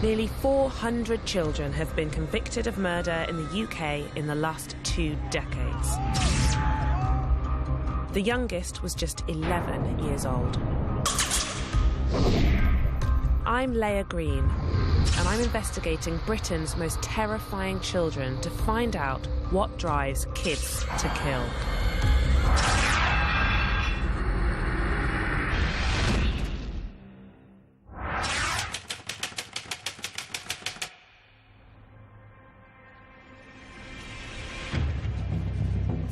Nearly 400 children have been convicted of murder in the UK in the last 2 decades. The youngest was just 11 years old. I'm Leah Green, and I'm investigating Britain's most terrifying children to find out what drives kids to kill.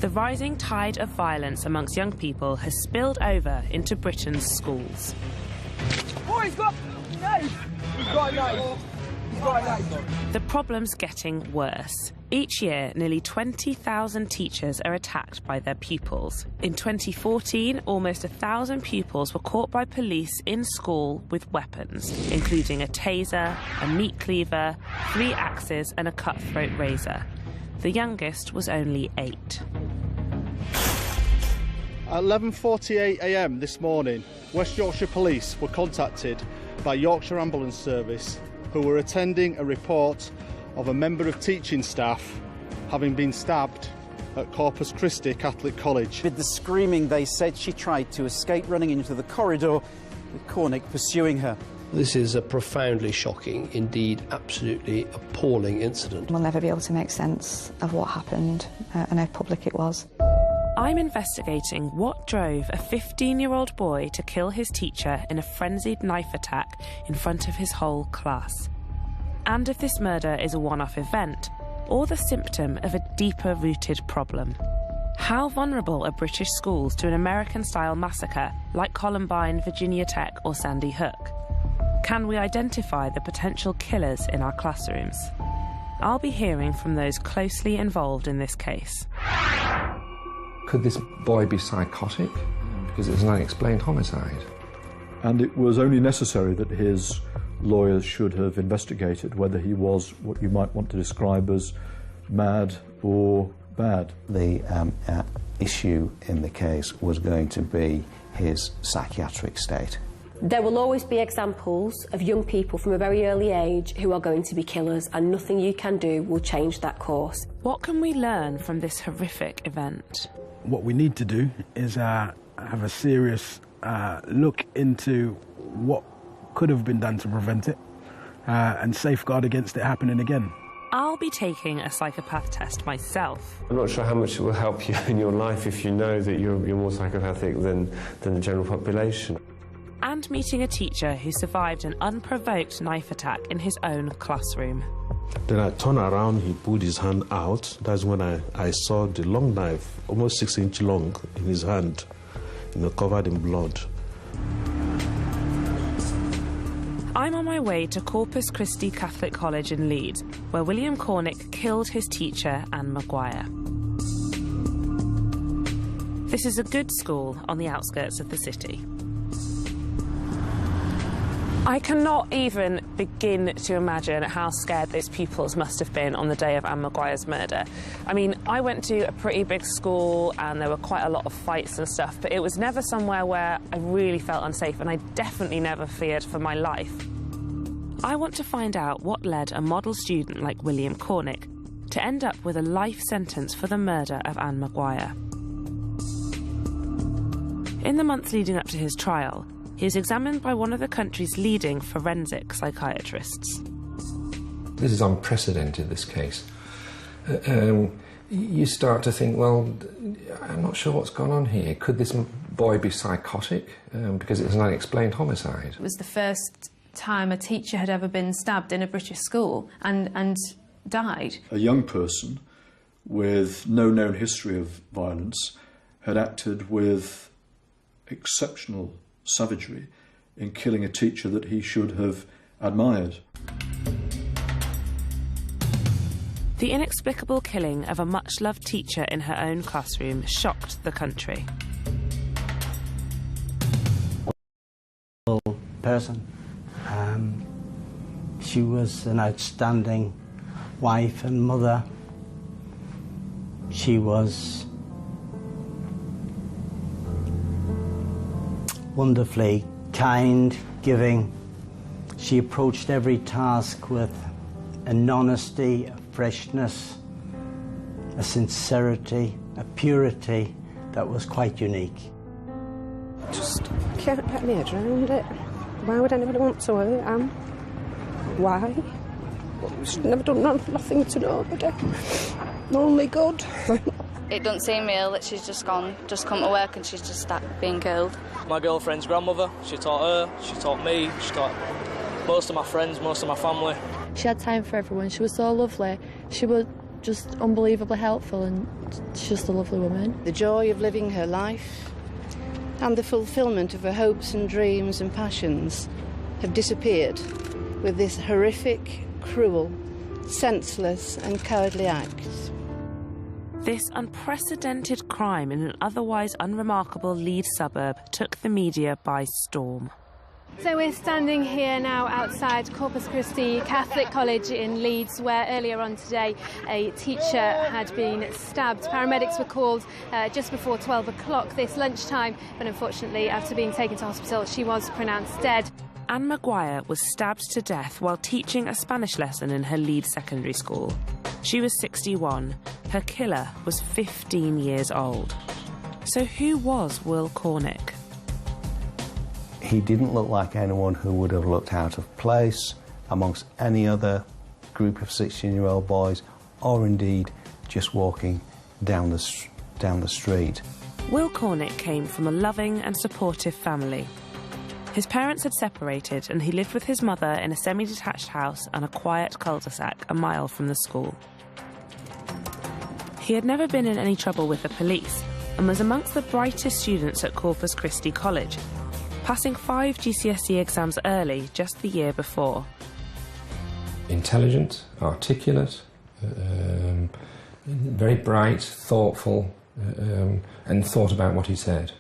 The rising tide of violence amongst young people has spilled over into Britain's schools. Oh, he's got a knife! He's got a knife! He's got a knife! The problem's getting worse. Each year, nearly 20,000 teachers are attacked by their pupils. In 2014, almost 1,000 pupils were caught by police in school with weapons, including a taser, a meat cleaver, 3 axes and a cutthroat razor. The youngest was only 8. At 11:48 a.m. this morning, West Yorkshire Police were contacted by Yorkshire Ambulance Service, who were attending a report of a member of teaching staff having been stabbed at Corpus Christi Catholic College. With the screaming, they said she tried to escape, running into the corridor, with Cornick pursuing her. This is a profoundly shocking, indeed absolutely appalling incident. We'll never be able to make sense of what happened and how public it was. I'm investigating what drove a 15-year-old boy to kill his teacher in a frenzied knife attack in front of his whole class. And if this murder is a one-off event, or the symptom of a deeper-rooted problem. How vulnerable are British schools to an American-style massacre like Columbine, Virginia Tech or Sandy Hook? Can we identify the potential killers in our classrooms? I'll be hearing from those closely involved in this case. Could this boy be psychotic? Because it's an unexplained homicide. And it was only necessary that his lawyers should have investigated whether he was what you might want to describe as mad or bad. The issue in the case was going to be his psychiatric state. There will always be examples of young people from a very early age who are going to be killers, and nothing you can do will change that course. What can we learn from this horrific event? What we need to do is have a serious look into what could have been done to prevent it and safeguard against it happening again. I'll be taking a psychopath test myself. I'm not sure how much it will help you in your life if you know that you're more psychopathic than the general population. And meeting a teacher who survived an unprovoked knife attack in his own classroom. Then I turned around, he pulled his hand out. That's when I saw the long knife, almost 6 inches long, in his hand, covered in blood. I'm on my way to Corpus Christi Catholic College in Leeds, where William Cornick killed his teacher, Anne Maguire. This is a good school on the outskirts of the city. I cannot even begin to imagine how scared those pupils must have been on the day of Anne Maguire's murder. I mean, I went to a pretty big school and there were quite a lot of fights and stuff, but it was never somewhere where I really felt unsafe, and I definitely never feared for my life. I want to find out what led a model student like William Cornick to end up with a life sentence for the murder of Anne Maguire. In the months leading up to his trial, he was examined by one of the country's leading forensic psychiatrists. This is unprecedented, this case. You start to think, well, I'm not sure what's gone on here. Could this boy be psychotic? Because it's an unexplained homicide. It was the first time a teacher had ever been stabbed in a British school and died. A young person with no known history of violence had acted with exceptional savagery in killing a teacher that he should have admired. The inexplicable killing of a much-loved teacher in her own classroom shocked the country. Person. She was an outstanding wife and mother. She was wonderfully kind, giving, She approached every task with an honesty, a freshness, a sincerity, a purity that was quite unique. Just can't get my head around it. Why would anybody want to hurt Anne? Why? She's never done nothing to nobody. Only good. It doesn't seem real that she's just come to work and she's just being killed. My girlfriend's grandmother, she taught her, she taught me, she taught most of my friends, most of my family. She had time for everyone. She was so lovely. She was just unbelievably helpful, and she's just a lovely woman. The joy of living her life and the fulfilment of her hopes and dreams and passions have disappeared with this horrific, cruel, senseless and cowardly act. This unprecedented crime in an otherwise unremarkable Leeds suburb took the media by storm. So we're standing here now outside Corpus Christi Catholic College in Leeds, where earlier on today a teacher had been stabbed. Paramedics were called just before 12 o'clock this lunchtime, but unfortunately after being taken to hospital she was pronounced dead. Anne Maguire was stabbed to death while teaching a Spanish lesson in her Leeds secondary school. She was 61. Her killer was 15 years old. So who was Will Cornick? He didn't look like anyone who would have looked out of place amongst any other group of 16-year-old boys, or indeed just walking down the street. Will Cornick came from a loving and supportive family. His parents had separated and he lived with his mother in a semi-detached house on a quiet cul-de-sac a mile from the school. He had never been in any trouble with the police and was amongst the brightest students at Corpus Christi College, passing 5 GCSE exams early just the year before. Intelligent, articulate, very bright, thoughtful, and thought about what he said.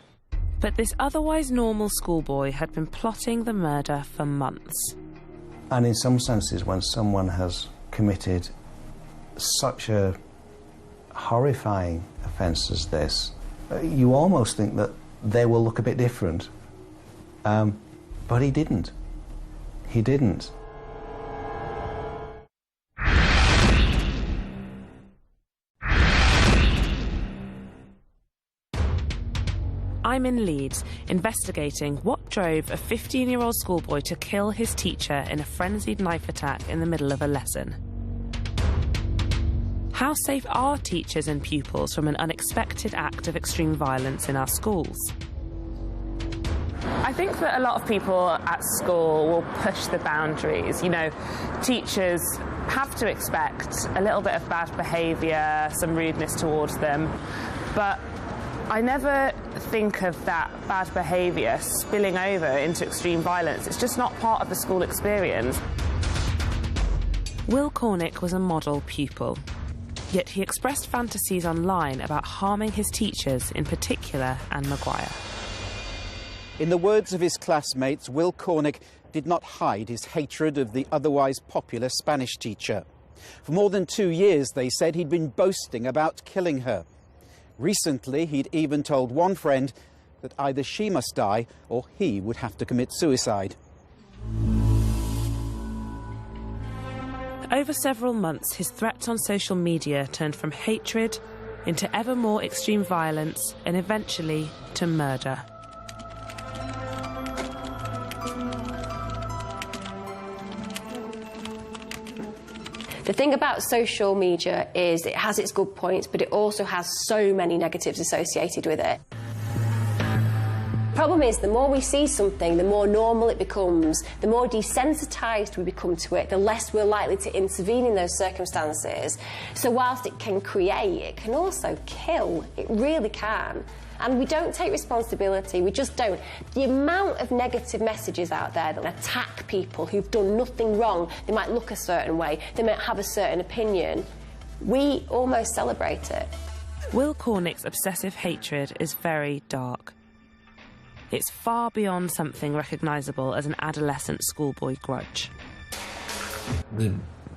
But this otherwise normal schoolboy had been plotting the murder for months. And in some senses, when someone has committed such a horrifying offence as this, you almost think that they will look a bit different. But he didn't. He didn't. I'm in Leeds, investigating what drove a 15-year-old schoolboy to kill his teacher in a frenzied knife attack in the middle of a lesson. How safe are teachers and pupils from an unexpected act of extreme violence in our schools? I think that a lot of people at school will push the boundaries. You know, teachers have to expect a little bit of bad behaviour, some rudeness towards them, but I never think of that bad behaviour spilling over into extreme violence. It's just not part of the school experience. Will Cornick was a model pupil, yet he expressed fantasies online about harming his teachers, in particular Anne Maguire. In the words of his classmates, Will Cornick did not hide his hatred of the otherwise popular Spanish teacher. For more than 2 years, they said, he'd been boasting about killing her. Recently, he'd even told one friend that either she must die or he would have to commit suicide. Over several months, his threats on social media turned from hatred into ever more extreme violence and eventually to murder. The thing about social media is it has its good points, but it also has so many negatives associated with it. Problem is, the more we see something, the more normal it becomes, the more desensitised we become to it, the less we're likely to intervene in those circumstances. So whilst it can create, it can also kill. It really can. And we don't take responsibility, we just don't. The amount of negative messages out there that attack people who've done nothing wrong, they might look a certain way, they might have a certain opinion, we almost celebrate it. Will Cornick's obsessive hatred is very dark. It's far beyond something recognisable as an adolescent schoolboy grudge. The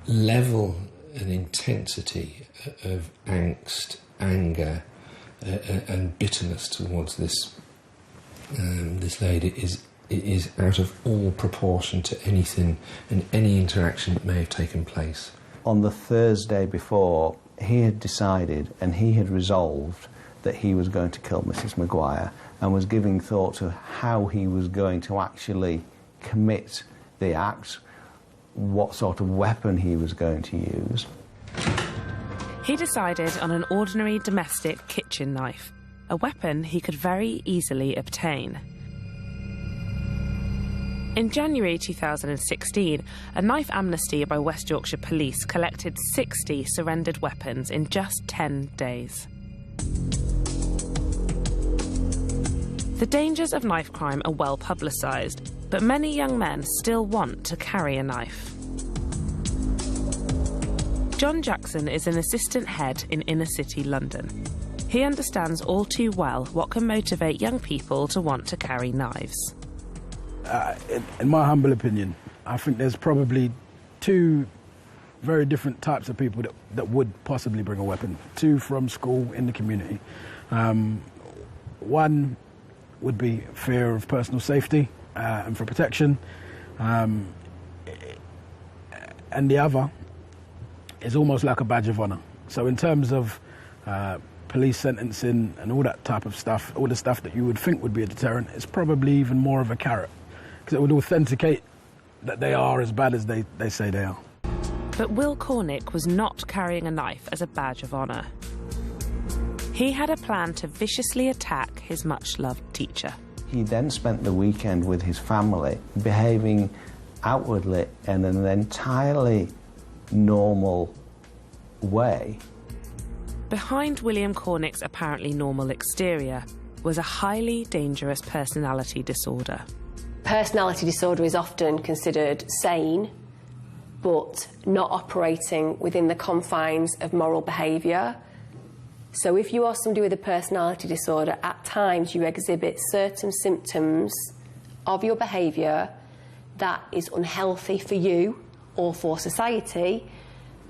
level and intensity of angst, anger, and bitterness towards this lady is It is out of all proportion to anything and any interaction that may have taken place. On the Thursday before, he had decided and he had resolved that he was going to kill Mrs. Maguire and was giving thought to how he was going to actually commit the act, what sort of weapon he was going to use. He decided on an ordinary domestic kitchen knife, a weapon he could very easily obtain. In January 2016, a knife amnesty by West Yorkshire Police collected 60 surrendered weapons in just 10 days. The dangers of knife crime are well publicised, but many young men still want to carry a knife. John Jackson is an assistant head in inner city London. He understands all too well what can motivate young people to want to carry knives. In my humble opinion, I think there's probably two very different types of people that would possibly bring a weapon. Two from school in the community. One would be fear of personal safety and for protection. And the other is almost like a badge of honour. So in terms of police sentencing and all that type of stuff, all the stuff that you would think would be a deterrent, it's probably even more of a carrot, because it would authenticate that they are as bad as they say they are. But Will Cornick was not carrying a knife as a badge of honour. He had a plan to viciously attack his much-loved teacher. He then spent the weekend with his family, behaving outwardly in an entirely normal way. Behind William Cornick's apparently normal exterior was a highly dangerous personality disorder. Personality disorder is often considered sane, but not operating within the confines of moral behaviour. So if you are somebody with a personality disorder, at times you exhibit certain symptoms of your behaviour that is unhealthy for you or for society,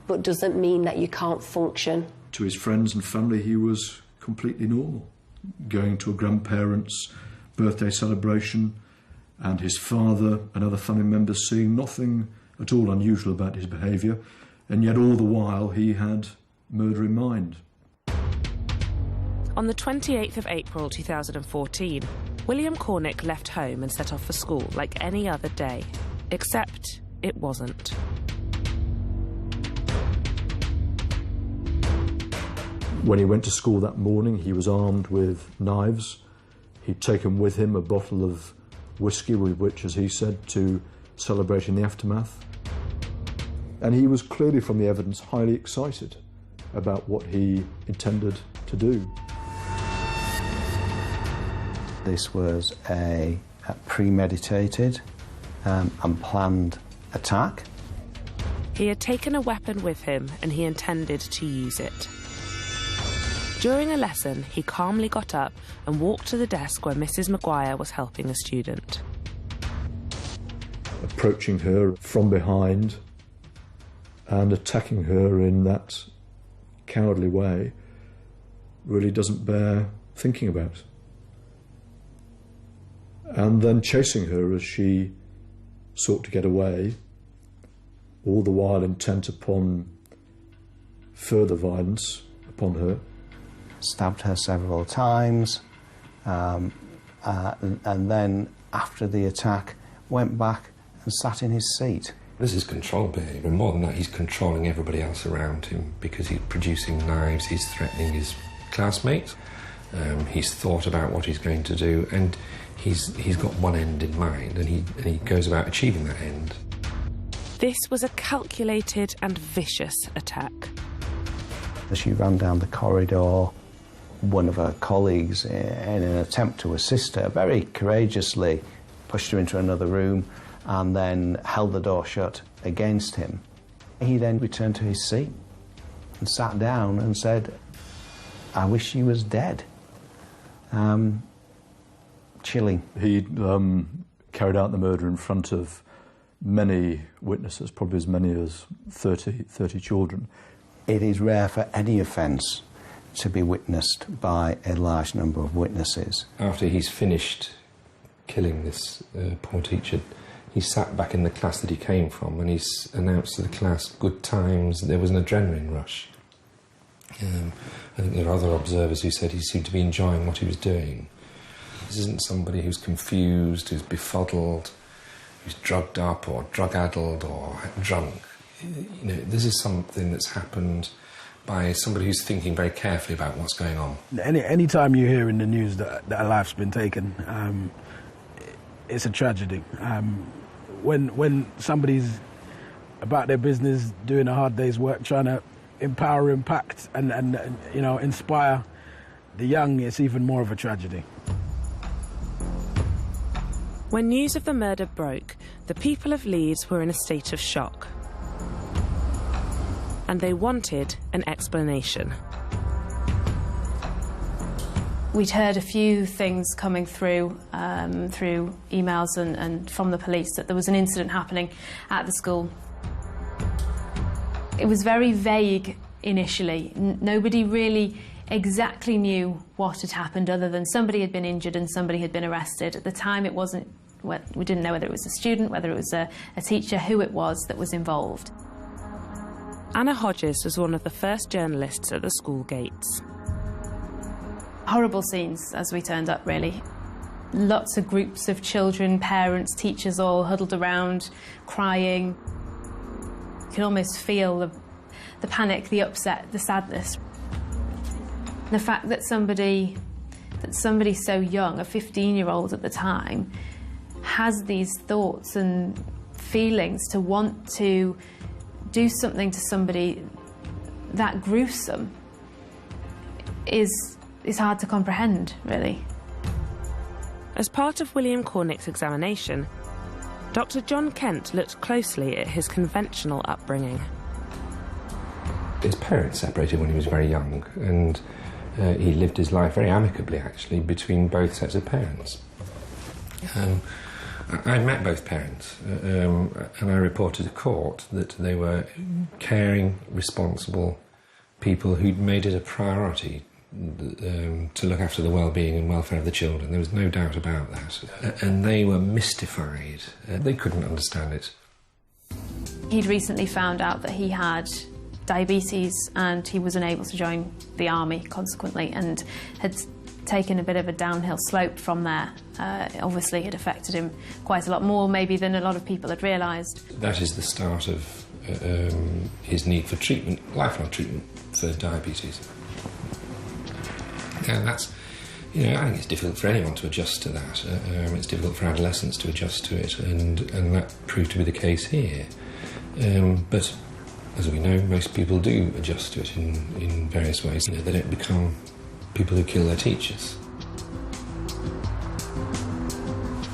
but doesn't mean that you can't function. To his friends and family, he was completely normal. Going to a grandparent's birthday celebration, and his father and other family members seeing nothing at all unusual about his behaviour, and yet all the while he had murder in mind. On the 28th of April 2014, William Cornick left home and set off for school like any other day, except it wasn't. When he went to school that morning, he was armed with knives. He'd taken with him a bottle of whiskey with which, as he said, to celebrate in the aftermath. And he was clearly, from the evidence, highly excited about what he intended to do. This was a premeditated and planned attack. He had taken a weapon with him and he intended to use it. During a lesson, he calmly got up and walked to the desk where Mrs. Maguire was helping a student. Approaching her from behind and attacking her in that cowardly way really doesn't bear thinking about. And then chasing her as she sought to get away, all the while intent upon further violence upon her. Stabbed her several times, and then after the attack went back and sat in his seat. This is control behaviour, and more than that, he's controlling everybody else around him because he's producing knives, he's threatening his classmates, he's thought about what he's going to do, and he's got one end in mind, and he goes about achieving that end. This was a calculated and vicious attack. As she ran down the corridor, one of her colleagues, in an attempt to assist her, very courageously pushed her into another room and then held the door shut against him. He then returned to his seat and sat down and said, "I wish she was dead." Chilling. He carried out the murder in front of many witnesses, probably as many as 30 children. It is rare for any offence to be witnessed by a large number of witnesses. After he's finished killing this poor teacher, he sat back in the class that he came from and he announced to the class, "Good times." There was an adrenaline rush. I think there are other observers who said he seemed to be enjoying what he was doing. This isn't somebody who's confused, who's befuddled, who's drugged up or drug-addled or drunk. You know, this is something that's happened by somebody who's thinking very carefully about what's going on. Any time you hear in the news that a life's been taken, it's a tragedy. When somebody's about their business, doing a hard day's work, trying to empower, impact and you know, inspire the young, it's even more of a tragedy. When news of the murder broke, the people of Leeds were in a state of shock. And they wanted an explanation. We'd heard a few things coming through through emails and from the police that there was an incident happening at the school. It was very vague initially. Nobody really exactly knew what had happened, other than somebody had been injured and somebody had been arrested. At the time, it wasn't. We didn't know whether it was a student, whether it was a teacher, who it was that was involved. Anna Hodges was one of the first journalists at the school gates. Horrible scenes as we turned up, really. Lots of groups of children, parents, teachers all huddled around, crying. You could almost feel the panic, the upset, the sadness. The fact that somebody so young, a 15-year-old at the time, has these thoughts and feelings to want to do something to somebody that gruesome is hard to comprehend, really. As part of William Cornick's examination, Dr. John Kent looked closely at his conventional upbringing. His parents separated when he was very young, and he lived his life very amicably, actually, between both sets of parents. I met both parents, and I reported to court that they were caring, responsible people who'd made it a priority to look after the well-being and welfare of the children. There was no doubt about that. And they were mystified. They couldn't understand it. He'd recently found out that he had diabetes and he was unable to join the army, consequently, and had taken a bit of a downhill slope from there. Obviously, it affected him quite a lot more, maybe, than a lot of people had realised. That is the start of his need for treatment, lifelong treatment for diabetes. And that's, you know, I think it's difficult for anyone to adjust to that. It's difficult for adolescents to adjust to it, and that proved to be the case here. But as we know, most people do adjust to it in various ways. You know, they don't become people who kill their teachers.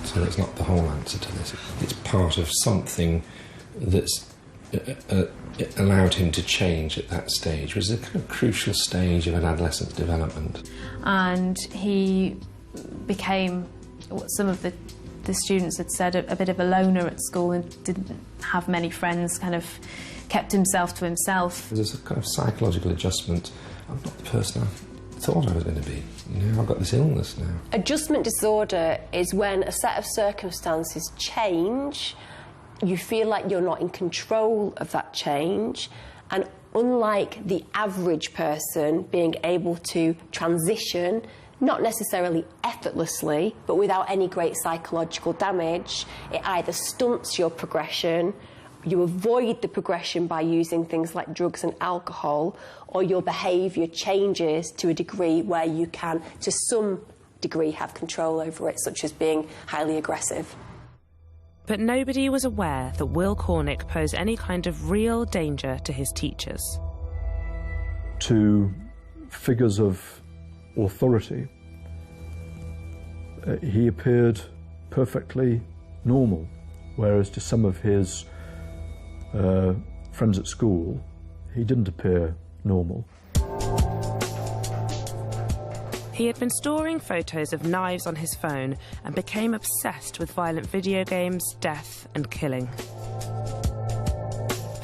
So that's not the whole answer to this. It's part of something that's allowed him to change at that stage. It was a kind of crucial stage of an adolescent's development. And he became, what some of the students had said, a bit of a loner at school and didn't have many friends, kind of kept himself to himself. There's a kind of psychological adjustment. I'm not the person I thought I was going to be. You know, I've got this illness now. Adjustment disorder is when a set of circumstances change, you feel like you're not in control of that change, and unlike the average person being able to transition, not necessarily effortlessly, but without any great psychological damage, it either stunts your progression, you avoid the progression by using things like drugs and alcohol, or your behaviour changes to a degree where you can, to some degree, have control over it, such as being highly aggressive. But nobody was aware that Will Cornick posed any kind of real danger to his teachers. To figures of authority, he appeared perfectly normal, whereas to some of his friends at school, he didn't appear normal. He had been storing photos of knives on his phone and became obsessed with violent video games, death and killing.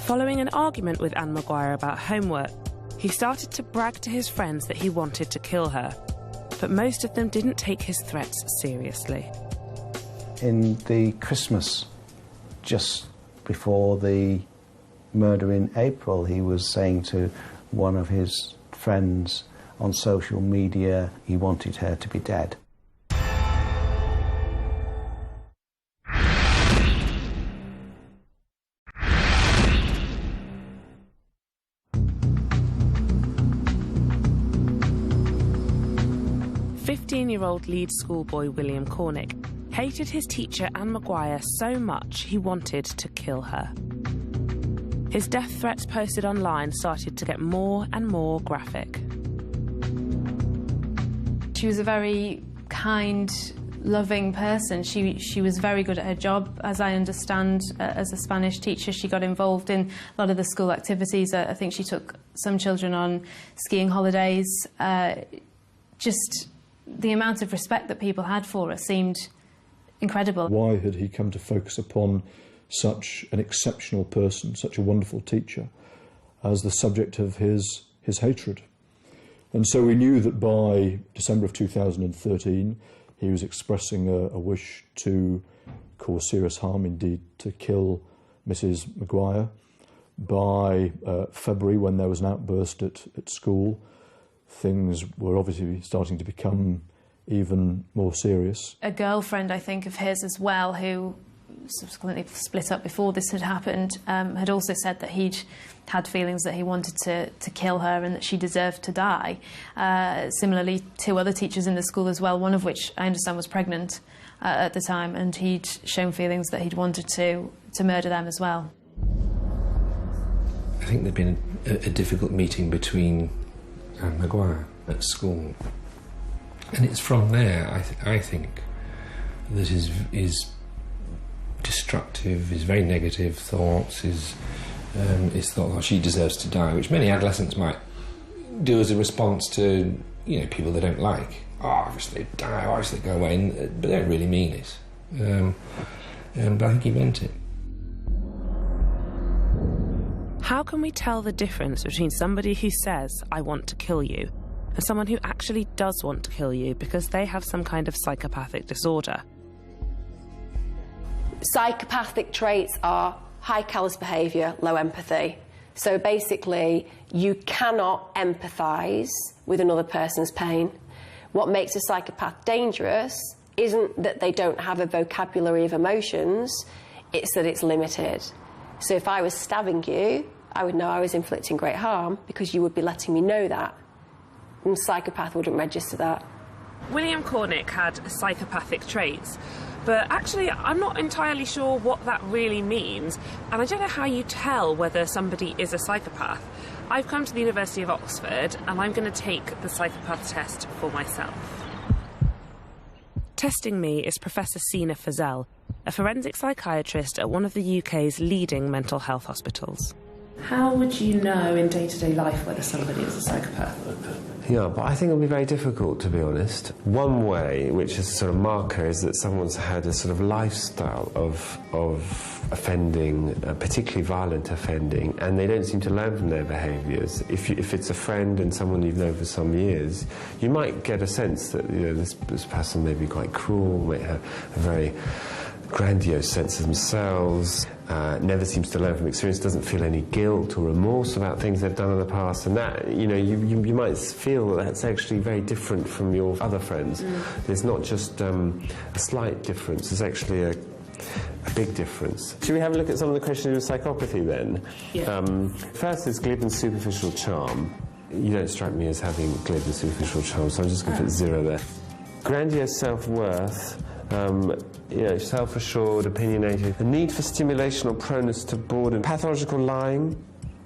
Following an argument with Anne Maguire about homework, he started to brag to his friends that he wanted to kill her, but most of them didn't take his threats seriously. in the Christmas just before the murder in April, he was saying to one of his friends on social media he wanted her to be dead. Year-old Leeds schoolboy William Cornick hated his teacher Anne Maguire so much he wanted to kill her. His death threats posted online started to get more and more graphic. She was a very kind, loving person. She was very good at her job, as I understand. As a Spanish teacher, she got involved in a lot of the school activities. I think she took some children on skiing holidays. Just the amount of respect that people had for her seemed incredible. Why had he come to focus upon such an exceptional person, such a wonderful teacher, as the subject of his hatred? And so we knew that by December of 2013 he was expressing a wish to cause serious harm, indeed to kill Mrs Maguire. By February, when there was an outburst at school, things were obviously starting to become even more serious. A girlfriend, I think, of his as well, who subsequently split up before this had happened, had also said that he'd had feelings that he wanted to kill her and that she deserved to die. Similarly, 2 other teachers in the school as well, one of which I understand was pregnant at the time, and he'd shown feelings that he'd wanted to murder them as well. I think there'd been a difficult meeting between Anne Maguire at school, and it's from there I think that his destructive, his very negative thoughts, his thought that she deserves to die, which many adolescents might do as a response to, you know, people they don't like. Oh, obviously die, obviously go away, but they don't really mean it. But I think he meant it. How can we tell the difference between somebody who says, I want to kill you, and someone who actually does want to kill you because they have some kind of psychopathic disorder? Psychopathic traits are high callous behaviour, low empathy. So basically, you cannot empathise with another person's pain. What makes a psychopath dangerous isn't that they don't have a vocabulary of emotions, it's that it's limited. So if I was stabbing you, I would know I was inflicting great harm because you would be letting me know that. And a psychopath wouldn't register that. William Cornick had psychopathic traits, but actually I'm not entirely sure what that really means, and I don't know how you tell whether somebody is a psychopath. I've come to the University of Oxford and I'm going to take the psychopath test for myself. Testing me is Professor Sina Fazell, a forensic psychiatrist at one of the UK's leading mental health hospitals. How would you know in day-to-day life whether somebody is a psychopath? Yeah, but I think it'll be very difficult, to be honest. One way, which is a sort of marker, is that someone's had a sort of lifestyle of offending, particularly violent offending, and they don't seem to learn from their behaviours. If it's a friend and someone you've known for some years, you might get a sense that, you know, this person may be quite cruel, may have a very grandiose sense of themselves, never seems to learn from experience, doesn't feel any guilt or remorse about things they've done in the past, and that, you know, you might feel that that's actually very different from your other friends. There's not just a slight difference, there's actually a big difference. Should we have a look at some of the questions of psychopathy then? Yeah. First is glib and superficial charm. You don't strike me as having glib and superficial charm, so I'm just going to put 0 there. Grandiose self-worth. You know, self-assured, opinionated, a need for stimulation or proneness to boredom, pathological lying,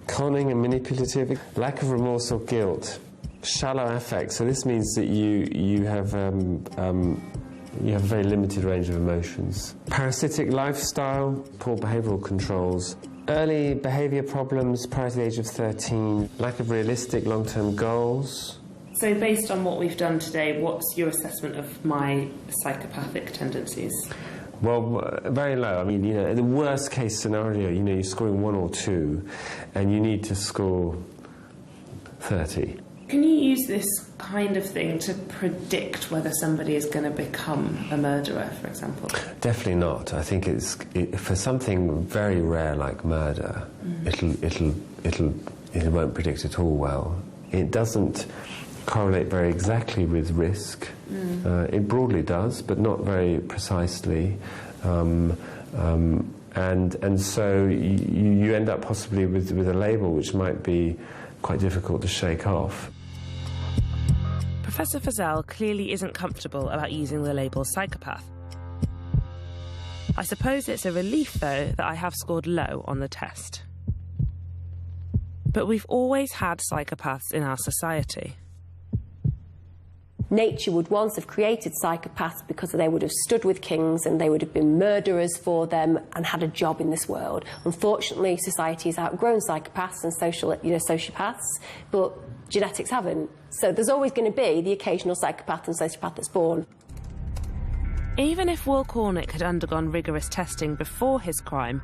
conning and manipulative, lack of remorse or guilt, shallow affect. So this means that you have a very limited range of emotions. Parasitic lifestyle, poor behavioural controls, early behaviour problems prior to the age of 13, lack of realistic long-term goals. So based on what we've done today, what's your assessment of my psychopathic tendencies? Well, very low. I mean, you know, in the worst case scenario, you know, you're scoring 1 or 2 and you need to score 30. Can you use this kind of thing to predict whether somebody is going to become a murderer, for example? Definitely not. I think for something very rare like murder, it won't predict at all well. It doesn't correlate very exactly with risk. It broadly does, but not very precisely. And so you end up possibly with a label which might be quite difficult to shake off. Professor Fazell clearly isn't comfortable about using the label psychopath. I suppose it's a relief, though, that I have scored low on the test. But we've always had psychopaths in our society. Nature would once have created psychopaths because they would have stood with kings and they would have been murderers for them and had a job in this world. Unfortunately, society has outgrown psychopaths and sociopaths, but genetics haven't. So there's always going to be the occasional psychopath and sociopath that's born. Even if Will Cornick had undergone rigorous testing before his crime,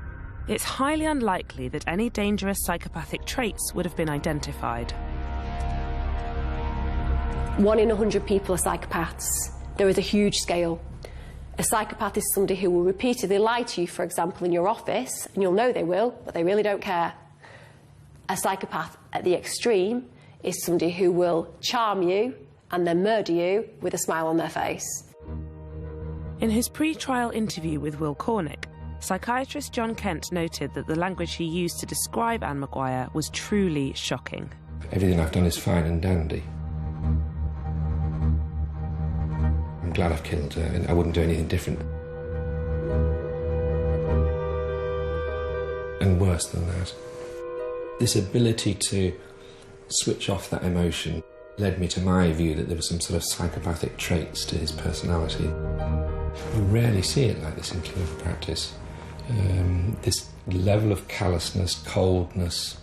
it's highly unlikely that any dangerous psychopathic traits would have been identified. 1 in 100 people are psychopaths. There is a huge scale. A psychopath is somebody who will repeatedly lie to you, for example, in your office, and you'll know they will, but they really don't care. A psychopath at the extreme is somebody who will charm you and then murder you with a smile on their face. In his pre-trial interview with Will Cornick, psychiatrist John Kent noted that the language he used to describe Anne Maguire was truly shocking. Everything I've done is fine and dandy. I'm glad I've killed her, and I wouldn't do anything different. And worse than that, this ability to switch off that emotion led me to my view that there were some sort of psychopathic traits to his personality. You rarely see it like this in clinical practice. This level of callousness, coldness,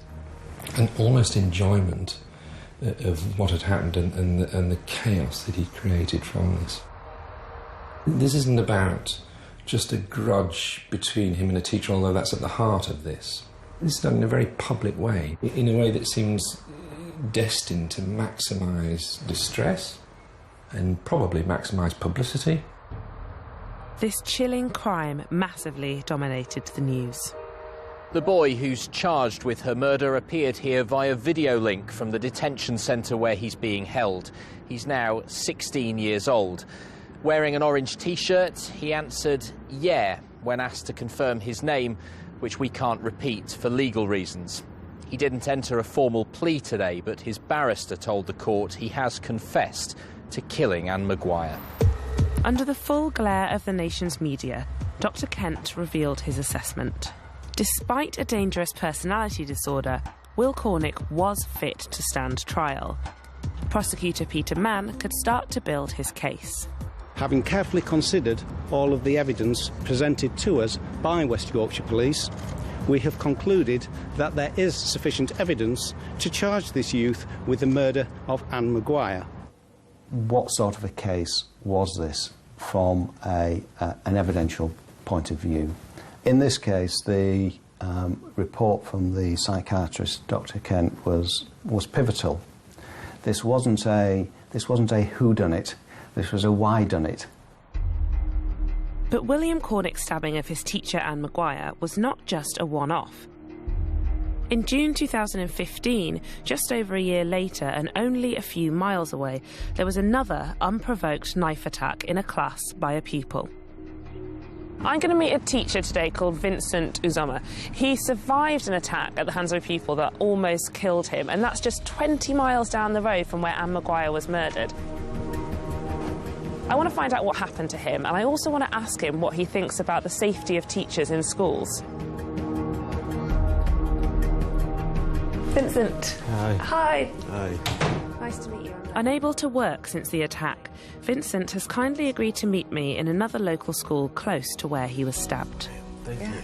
and almost enjoyment of what had happened and the chaos that he created from this. This isn't about just a grudge between him and a teacher, although that's at the heart of this. This is done in a very public way, in a way that seems destined to maximise distress and probably maximise publicity. This chilling crime massively dominated the news. The boy who's charged with her murder appeared here via video link from the detention centre where he's being held. He's now 16 years old. Wearing an orange T-shirt, he answered "yeah" when asked to confirm his name, which we can't repeat for legal reasons. He didn't enter a formal plea today, but his barrister told the court he has confessed to killing Anne Maguire. Under the full glare of the nation's media, Dr. Kent revealed his assessment. Despite a dangerous personality disorder, Will Cornick was fit to stand trial. Prosecutor Peter Mann could start to build his case. Having carefully considered all of the evidence presented to us by West Yorkshire Police, we have concluded that there is sufficient evidence to charge this youth with the murder of Anne Maguire. What sort of a case was this from an evidential point of view? In this case, the report from the psychiatrist, Dr. Kent, was pivotal. This wasn't a whodunit. This was a whydunit. But William Cornick's stabbing of his teacher Anne Maguire was not just a one-off. In June 2015, just over a year later and only a few miles away, there was another unprovoked knife attack in a class by a pupil. I'm going to meet a teacher today called Vincent Uzoma. He survived an attack at the hands of a pupil that almost killed him, and that's just 20 miles down the road from where Anne Maguire was murdered. I want to find out what happened to him, and I also want to ask him what he thinks about the safety of teachers in schools. Vincent. Hi. Hi. Hi. Nice to meet you. Unable to work since the attack, Vincent has kindly agreed to meet me in another local school close to where he was stabbed. Thank you.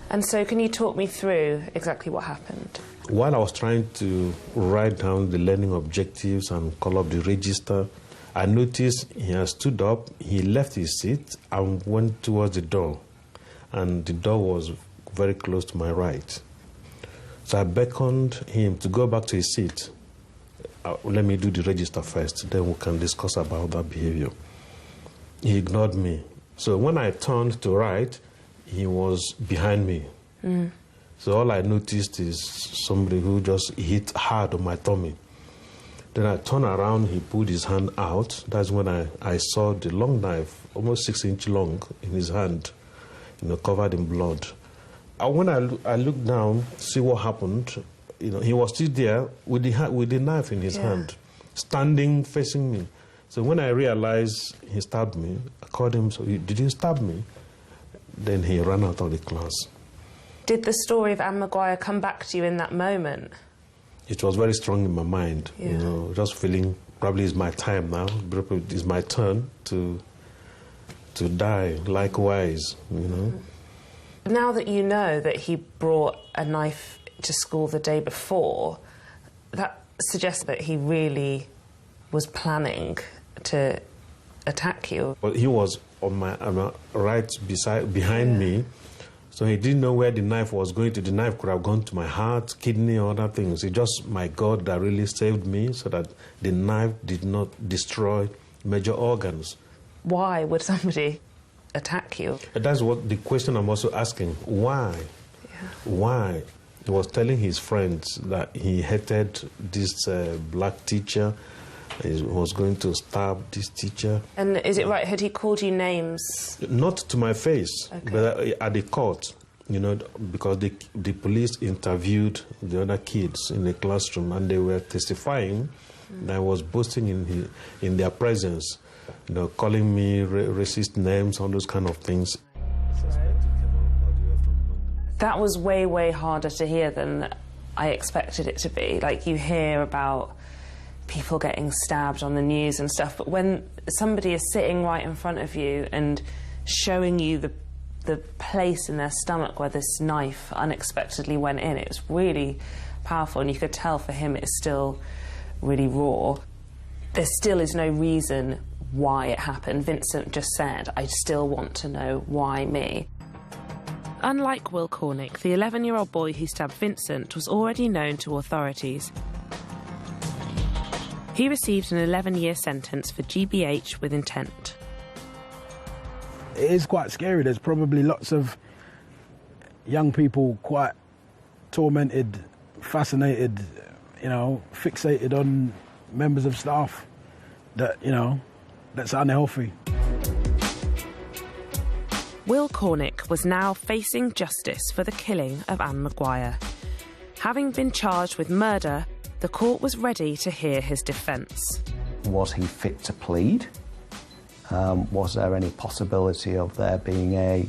And so can you talk me through exactly what happened? While I was trying to write down the learning objectives and call up the register, I noticed he had stood up, he left his seat and went towards the door. And the door was very close to my right. So I beckoned him to go back to his seat. let me do the register first, then we can discuss about that behavior. He ignored me. So when I turned to right, he was behind me. Mm. So all I noticed is somebody who just hit hard on my tummy. Then I turned around, he pulled his hand out. That's when I saw the long knife, almost 6 inches long, in his hand, covered in blood. And when I looked down, see what happened, he was still there with the knife in his hand, standing, facing me. So when I realized he stabbed me, I called him, so did you stab me? Then he ran out of the class. Did the story of Anne Maguire come back to you in that moment? It was very strong in my mind, just feeling probably it's my time now, it's my turn to die, likewise, Now that you know that he brought a knife to school the day before, that suggests that he really was planning to attack you. Well, he was on my right behind me, so he didn't know where the knife was going to. The knife could have gone to my heart, kidney, or other things. It's just my God that really saved me, so that the knife did not destroy major organs. Why would somebody attack you? That's what the question I'm also asking. Why? Why? He was telling his friends that he hated this black teacher. He was going to stab this teacher. And is it right, had he called you names? Not to my face, but at the court, because the police interviewed the other kids in the classroom, and they were testifying that I was boasting in their presence, calling me racist names, all those kind of things. That was way, way harder to hear than I expected it to be. Like, you hear about people getting stabbed on the news and stuff, but when somebody is sitting right in front of you and showing you the place in their stomach where this knife unexpectedly went in, it was really powerful, and you could tell for him it's still really raw. There still is no reason why it happened. Vincent just said, I still want to know why me. Unlike Will Cornick, the 11-year-old boy who stabbed Vincent was already known to authorities. He received an 11-year sentence for GBH with intent. It is quite scary. There's probably lots of young people quite tormented, fascinated, fixated on members of staff that, that's unhealthy. Will Cornick was now facing justice for the killing of Anne Maguire. Having been charged with murder, the court was ready to hear his defence. Was he fit to plead? Was there any possibility of there being a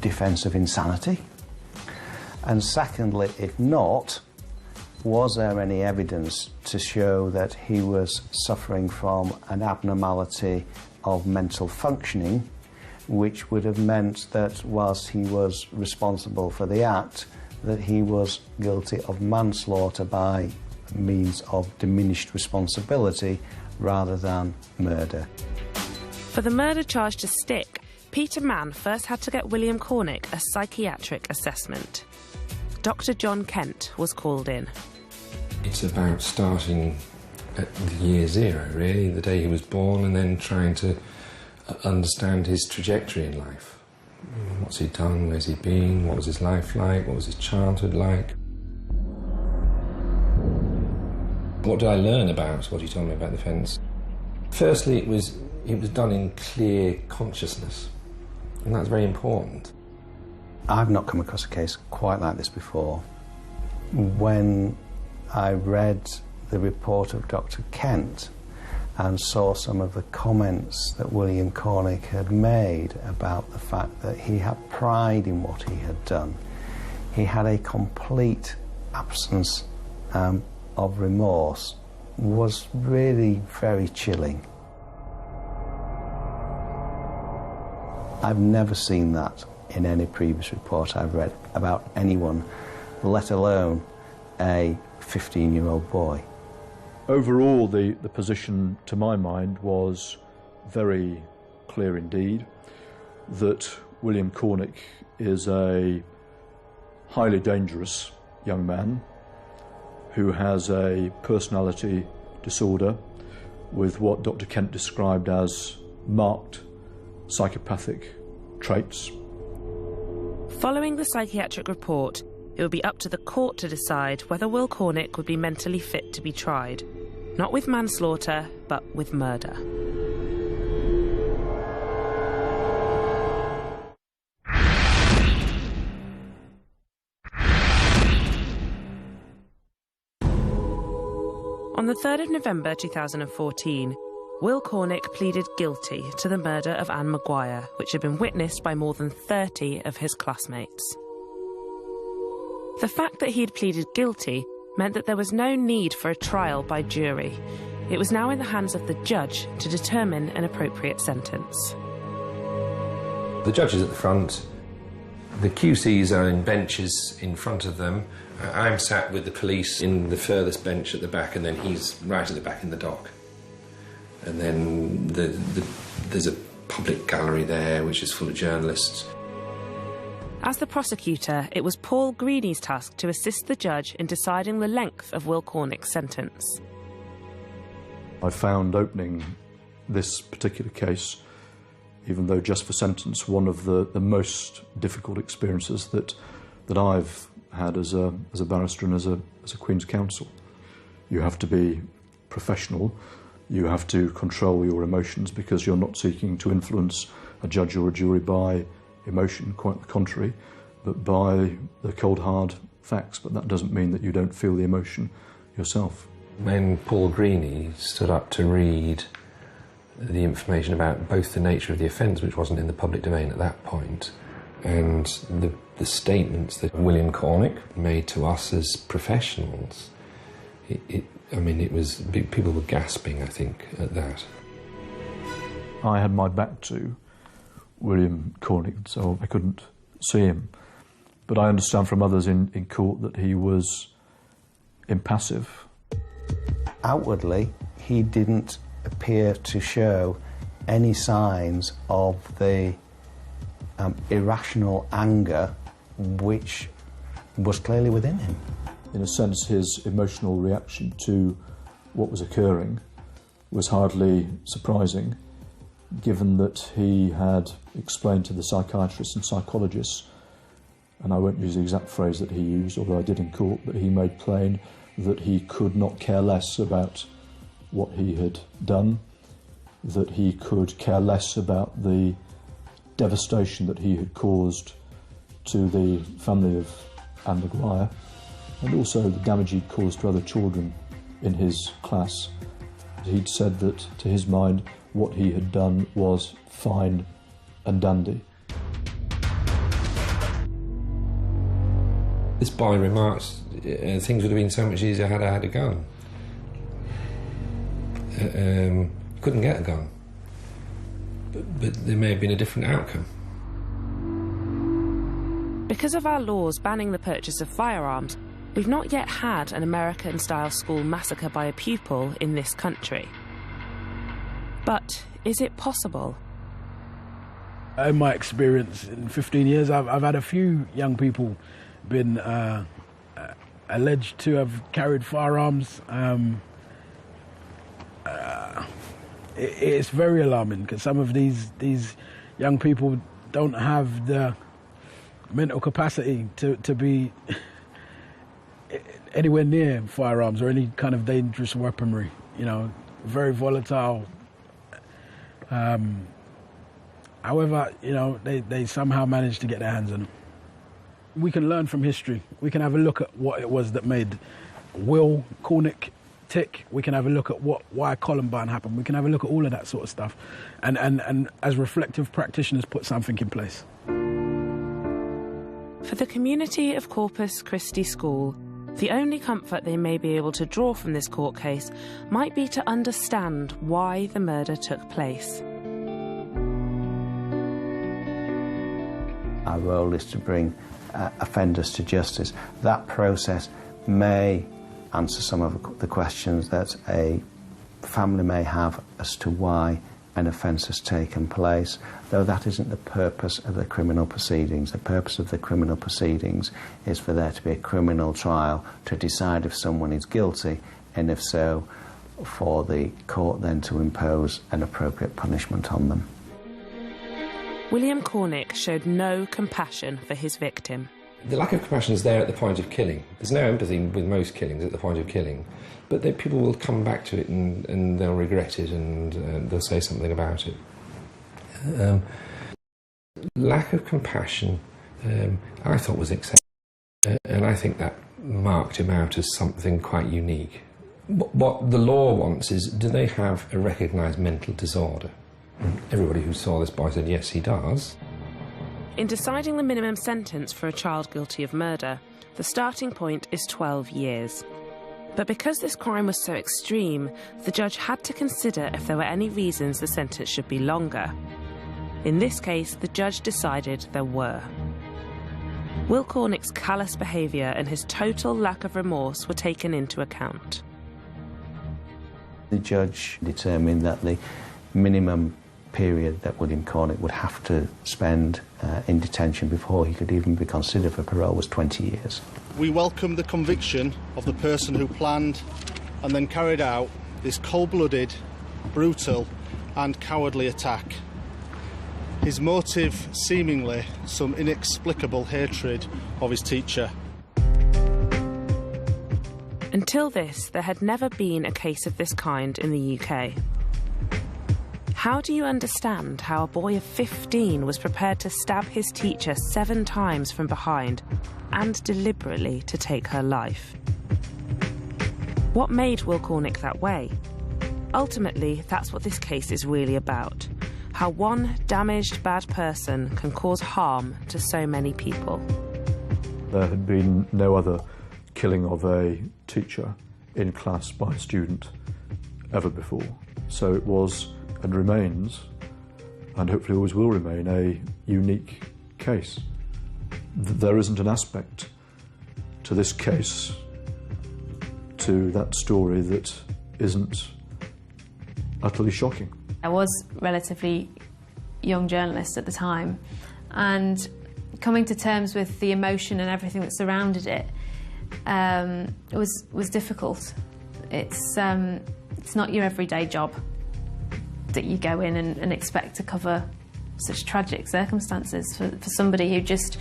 defence of insanity? And secondly, if not, was there any evidence to show that he was suffering from an abnormality of mental functioning, which would have meant that whilst he was responsible for the act, that he was guilty of manslaughter by means of diminished responsibility rather than murder. For the murder charge to stick, Peter Mann first had to get William Cornick a psychiatric assessment. Dr. John Kent was called in. It's about starting at the year zero, really, the day he was born, and then trying to understand his trajectory in life. What's he done? Where's he been? What was his life like? What was his childhood like? What did I learn about what he told me about the offence? Firstly, it was done in clear consciousness, and that's very important. I've not come across a case quite like this before. When I read the report of Dr. Kent and saw some of the comments that William Cornick had made about the fact that he had pride in what he had done, he had a complete absence of remorse, was really very chilling. I've never seen that in any previous report I've read about anyone, let alone a 15-year-old boy. Overall, the position, to my mind, was very clear indeed, that William Cornick is a highly dangerous young man who has a personality disorder with what Dr. Kent described as marked psychopathic traits. Following the psychiatric report, it would be up to the court to decide whether Will Cornick would be mentally fit to be tried, not with manslaughter, but with murder. On the 3rd of November 2014, Will Cornick pleaded guilty to the murder of Anne Maguire, which had been witnessed by more than 30 of his classmates. The fact that he had pleaded guilty meant that there was no need for a trial by jury. It was now in the hands of the judge to determine an appropriate sentence. The judge is at the front. The QCs are in benches in front of them. I'm sat with the police in the furthest bench at the back, and then he's right at the back in the dock. And then there's a public gallery there which is full of journalists. As the prosecutor, it was Paul Greeny's task to assist the judge in deciding the length of Will Cornick's sentence. I found opening this particular case, even though just for sentence, one of the most difficult experiences that I've had as a barrister and as a Queen's Counsel. You have to be professional, you have to control your emotions, because you're not seeking to influence a judge or a jury by emotion, quite the contrary, but by the cold hard facts. But that doesn't mean that you don't feel the emotion yourself. When Paul Greeny stood up to read the information about both the nature of the offence, which wasn't in the public domain at that point, and the statements that William Cornick made to us as professionals, it was, people were gasping, I think, at that. I had my back to William Cornick, so I couldn't see him. But I understand from others in court that he was impassive. Outwardly, he didn't appear to show any signs of the irrational anger which was clearly within him. In a sense, his emotional reaction to what was occurring was hardly surprising, given that he had explained to the psychiatrists and psychologists, and I won't use the exact phrase that he used, although I did in court, but he made plain that he could not care less about what he had done, that he could care less about the devastation that he had caused to the family of Anne Maguire, and also the damage he'd caused to other children in his class. He'd said that, to his mind, what he had done was fine and dandy. This boy remarked, things would have been so much easier had I had a gun. Couldn't get a gun, but there may have been a different outcome. Because of our laws banning the purchase of firearms, we've not yet had an American-style school massacre by a pupil in this country. But is it possible? In my experience, in 15 years, I've had a few young people been alleged to have carried firearms. It's very alarming, because some of these young people don't have the mental capacity to be anywhere near firearms or any kind of dangerous weaponry. You know, very volatile. However, you know, they somehow managed to get their hands on them. We can learn from history. We can have a look at what it was that made Will Cornick tick. We can have a look at why Columbine happened. We can have a look at all of that sort of stuff, and as reflective practitioners, put something in place. For the community of Corpus Christi School, the only comfort they may be able to draw from this court case might be to understand why the murder took place. Our role is to bring offenders to justice. That process may answer some of the questions that a family may have as to why an offence has taken place, though that isn't the purpose of the criminal proceedings. The purpose of the criminal proceedings is for there to be a criminal trial to decide if someone is guilty, and if so, for the court then to impose an appropriate punishment on them. William Cornick showed no compassion for his victim. The lack of compassion is there at the point of killing. There's no empathy with most killings at the point of killing, but then people will come back to it and they'll regret it and they'll say something about it. Lack of compassion, I thought was excessive, and I think that marked him out as something quite unique. What the law wants is, do they have a recognised mental disorder? And everybody who saw this boy said, yes, he does. In deciding the minimum sentence for a child guilty of murder, the starting point is 12 years. But because this crime was so extreme, the judge had to consider if there were any reasons the sentence should be longer. In this case, the judge decided there were. Will Cornick's callous behaviour and his total lack of remorse were taken into account. The judge determined that the minimum period that William Cornick would have to spend in detention before he could even be considered for parole was 20 years. We welcome the conviction of the person who planned and then carried out this cold-blooded, brutal and cowardly attack. His motive, seemingly some inexplicable hatred of his teacher. Until this, there had never been a case of this kind in the UK. How do you understand how a boy of 15 was prepared to stab his teacher 7 times from behind and deliberately to take her life? What made Will Cornick that way? Ultimately, that's what this case is really about. How one damaged, bad person can cause harm to so many people. There had been no other killing of a teacher in class by a student ever before. So it was and remains, and hopefully always will remain, a unique case. There isn't an aspect to this case, to that story, that isn't utterly shocking. I was a relatively young journalist at the time, and coming to terms with the emotion and everything that surrounded it was difficult. It's not your everyday job that you go in and expect to cover such tragic circumstances for somebody who just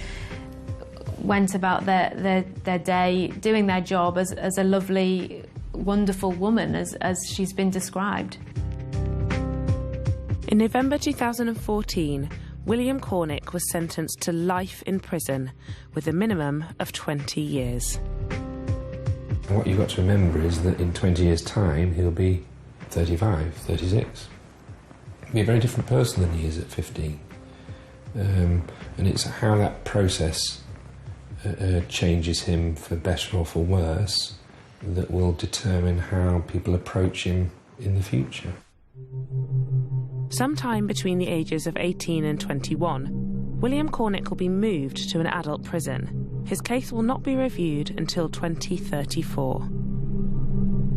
went about their day doing their job as a lovely, wonderful woman as she's been described. In November 2014, William Cornick was sentenced to life in prison with a minimum of 20 years. And what you've got to remember is that in 20 years' time, he'll be 35, 36. He'll be a very different person than he is at 15. And it's how that process changes him for better or for worse that will determine how people approach him in the future. Sometime between the ages of 18 and 21, William Cornick will be moved to an adult prison. His case will not be reviewed until 2034.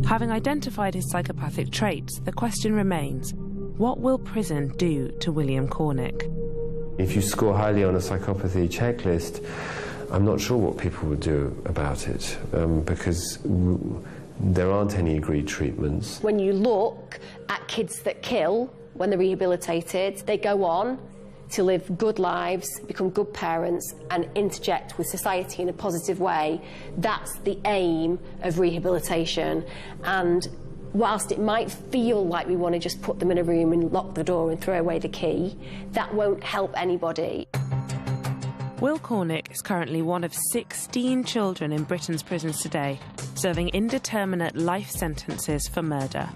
Having identified his psychopathic traits, the question remains, what will prison do to William Cornick? If you score highly on a psychopathy checklist, I'm not sure what people would do about it, because there aren't any agreed treatments. When you look at kids that kill, when they're rehabilitated, they go on to live good lives, become good parents, and interject with society in a positive way. That's the aim of rehabilitation. And whilst it might feel like we want to just put them in a room and lock the door and throw away the key, that won't help anybody. Will Cornick is currently one of 16 children in Britain's prisons today, serving indeterminate life sentences for murder.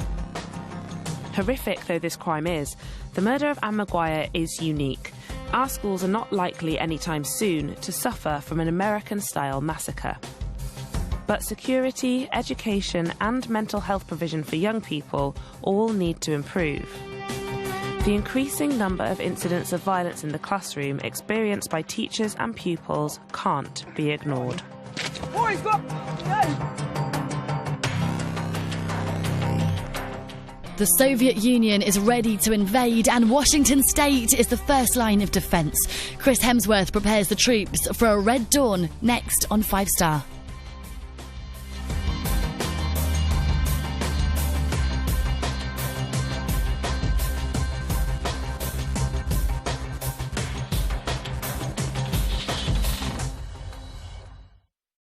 Horrific though this crime is, the murder of Anne Maguire is unique. Our schools are not likely anytime soon to suffer from an American-style massacre. But security, education and mental health provision for young people all need to improve. The increasing number of incidents of violence in the classroom experienced by teachers and pupils can't be ignored. Boys, go! The Soviet Union is ready to invade, and Washington State is the first line of defence. Chris Hemsworth prepares the troops for a Red Dawn, next on 5 Star.